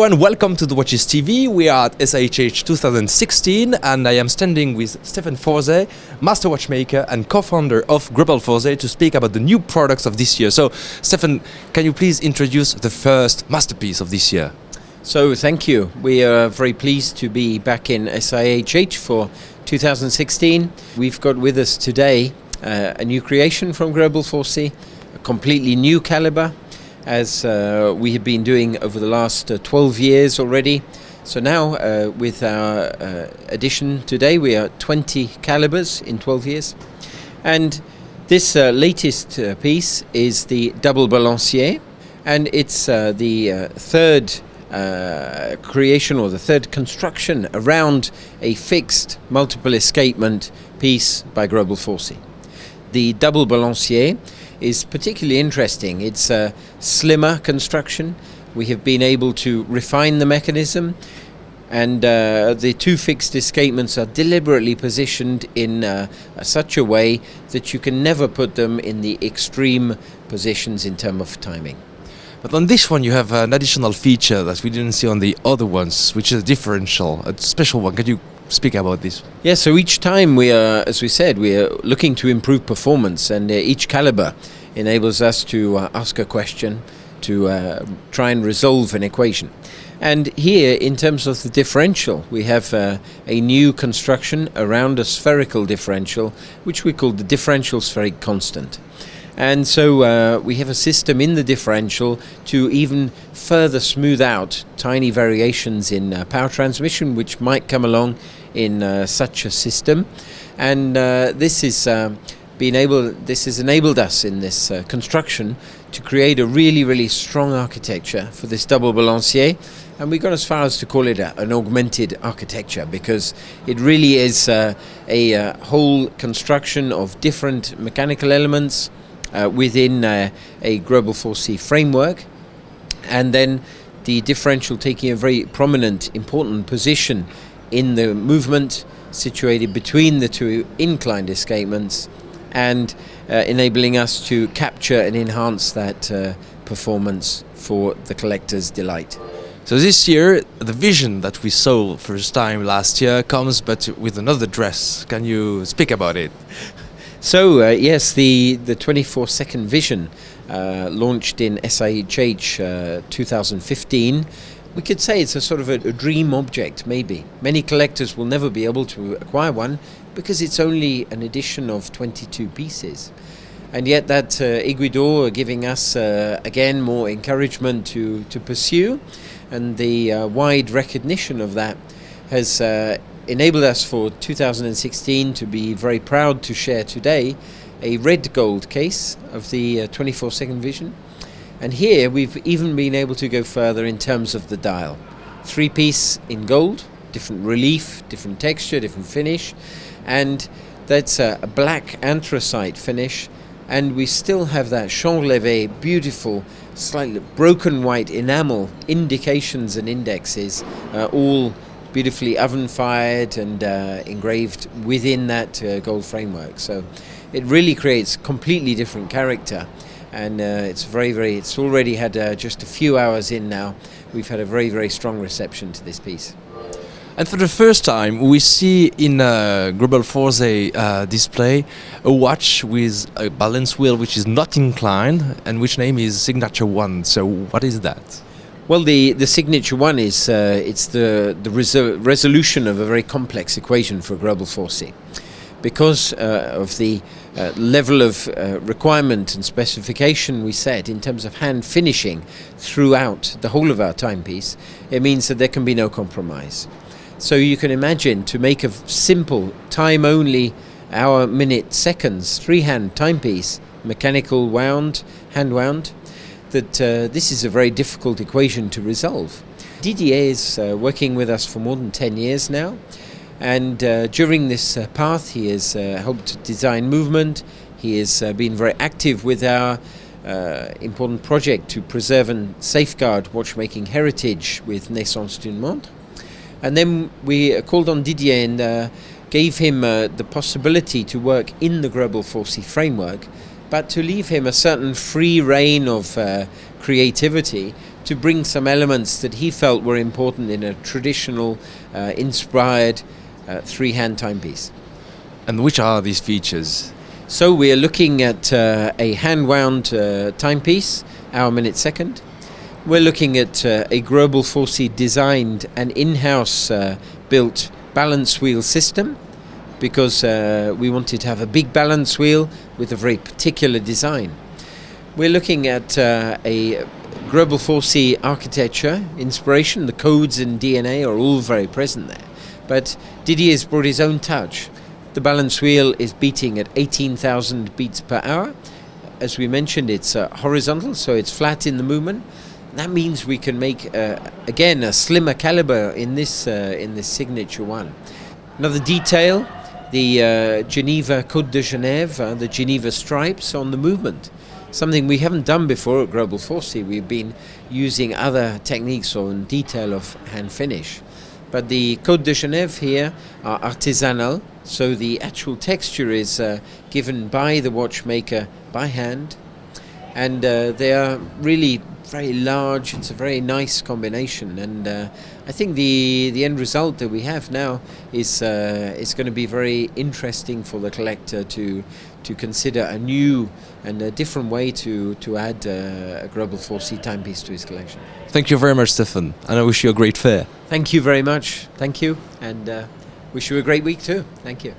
everyone, welcome to the Watches TV. We are at SIHH 2016 and I am standing with Philippe Forsey, master watchmaker and co-founder of Greubel Forsey, to speak about the new products of this year. So Stefan, can you please introduce the first masterpiece of this year? So thank you. We are very pleased to be back in SIHH for 2016. We've got with us today a new creation from Greubel Forsey, a completely new caliber, as we have been doing over the last 12 years already. So now with our addition today, we are 20 calibers in 12 years. And this latest piece is the double balancier, and it's the third creation or the third construction around a fixed multiple escapement piece by Greubel Forsey. The double balancier is particularly interesting. It's a slimmer construction. We have been able to refine the mechanism, and the two fixed escapements are deliberately positioned in such a way that you can never put them in the extreme positions in terms of timing. But on this one you have an additional feature that we didn't see on the other ones, which is a differential, a special one. Can you speak about this? Yeah, so each time we are, as we said, we are looking to improve performance, and each caliber enables us to ask a question, to try and resolve an equation. And here, in terms of the differential, we have a new construction around a spherical differential, which we call the differential spheric constant. And so we have a system in the differential to even further smooth out tiny variations in power transmission which might come along in such a system. And this has enabled us in this construction to create a really strong architecture for this double balancier. And we got as far as to call it an augmented architecture, because it really is a whole construction of different mechanical elements within a Greubel Forsey framework, and then the differential taking a very prominent, important position in the movement, situated between the two inclined escapements, and enabling us to capture and enhance that performance for the collector's delight. So this year, the vision that we saw first time last year comes, but with another dress. Can you speak about it? So yes, the 24-second vision launched in SIHH 2015. We could say it's a sort of a dream object, maybe. Many collectors will never be able to acquire one because it's only an edition of 22 pieces. And yet that aiguille d'or giving us again more encouragement to pursue, and the wide recognition of that has enabled us for 2016 to be very proud to share today a red gold case of the 24-second vision. And here we've even been able to go further in terms of the dial. 3-piece in gold, different relief, different texture, different finish, and that's a black anthracite finish, and we still have that champ levé, beautiful, slightly broken white enamel indications and indexes, all beautifully oven-fired and engraved within that gold framework. So it really creates completely different character, and it's already had just a few hours in now. We've had a very strong reception to this piece. And for the first time, we see in Greubel Forsey display a watch with a balance wheel which is not inclined, and which name is Signature 1. So what is that? Well, the Signature 1 is it's the resolution of a very complex equation for Greubel Forsey. Because of the level of requirement and specification we set in terms of hand finishing throughout the whole of our timepiece, it means that there can be no compromise. So you can imagine, to make a simple time-only hour, minute, seconds, freehand timepiece, mechanical wound, hand wound, that this is a very difficult equation to resolve. Didier is working with us for more than 10 years now, and during this path he has helped design movement. He has been very active with our important project to preserve and safeguard watchmaking heritage with Naissance d'une Montre. And then we called on Didier and gave him the possibility to work in the Greubel Forsey framework, but to leave him a certain free rein of creativity to bring some elements that he felt were important in a traditional, inspired three-hand timepiece. And which are these features? So we are looking at a hand-wound timepiece, hour, minute, second. We're looking at a Greubel Forsey designed and in-house built balance wheel system, because we wanted to have a big balance wheel with a very particular design. We're looking at a Greubel Forsey architecture inspiration. The codes and DNA are all very present there, but Didier's brought his own touch. The balance wheel is beating at 18,000 beats per hour. As we mentioned, it's horizontal, so it's flat in the movement. That means we can make, again, a slimmer caliber in this signature one. Another detail, the Geneva Code de Genève, the Geneva stripes on the movement. Something we haven't done before at Greubel Forsey. We've been using other techniques on detail of hand finish. But the Code de Genève here are artisanal, so the actual texture is given by the watchmaker by hand, and they are really very large. It's a very nice combination, and I think the end result that we have now is going to be very interesting for the collector to consider a new and a different way to add a Greubel Forsey timepiece to his collection. Thank you very much, Stefan, and I wish you a great fair. Thank you very much. Thank you, and wish you a great week too. Thank you.